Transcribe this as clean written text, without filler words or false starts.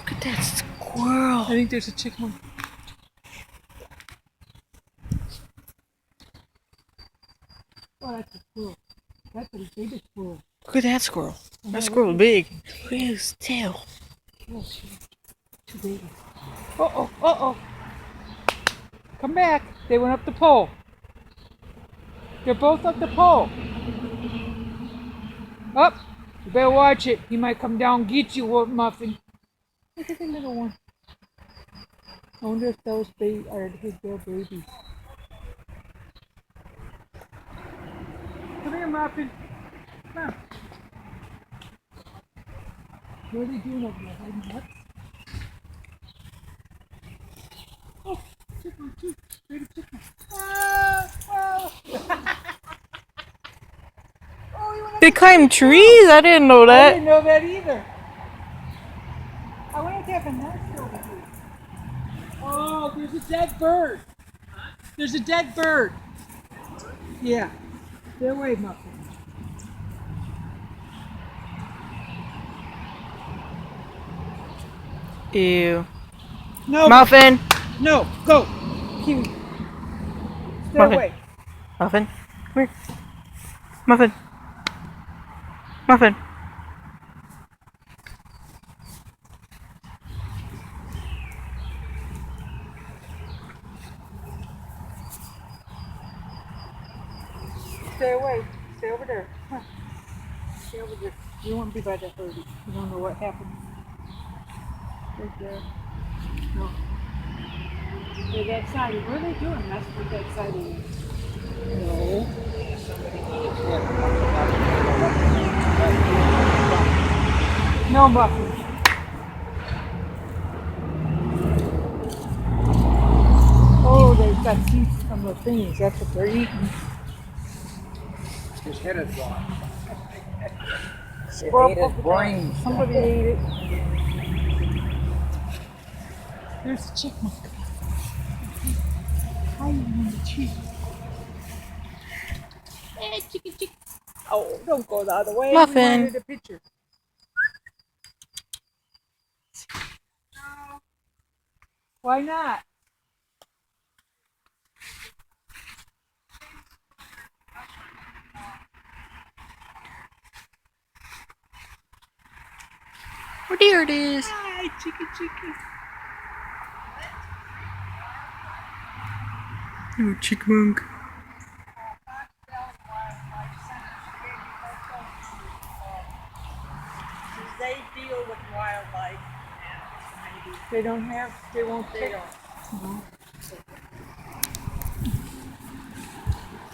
Look at that squirrel. I think there's a chipmunk. Oh, that's a squirrel. That's the biggest squirrel. Look at that squirrel. That squirrel is big. Look at his tail. Oh, too big. Uh-oh. Come back. They went up the pole. They're both up the pole. Up. You better watch it. He might come down and get you, Muffin. Look at the little one. I wonder if those are his little babies. Come here, Muffin. Come on. What are they doing over there? Hiding nuts? Oh, chipmunk too. Baby chipmunk. They climb trees? I didn't know I that. didn't know that either. I wonder if they have a nest over here. Oh, there's a dead bird. There's a dead bird. Yeah. Stay away, Muffin. Ew. No, Muffin. no, go. Kiwi. Stay Muffin. away. Muffin. Come here. Muffin. Muffin. Stay away. Stay over there. Come on. Stay over there. You don't want to be by that birdie. You don't know what happened. Right there. No. They're that side. What are they doing? That's what that side is. No. No, Muffin. Oh, they've got seeds from the things. That's what they're eating. His head is gone. Squirrel It ate his brains. Somebody ate it. There's a chipmunk. Hiding in the tree. Hey, chicken. Oh, don't go the other way. Muffin. We wanted a picture. No. Why not? Oh, there it is. Hi, chicken. Oh, chipmunk. They deal with wildlife. They don't have. They won't. They don't. No.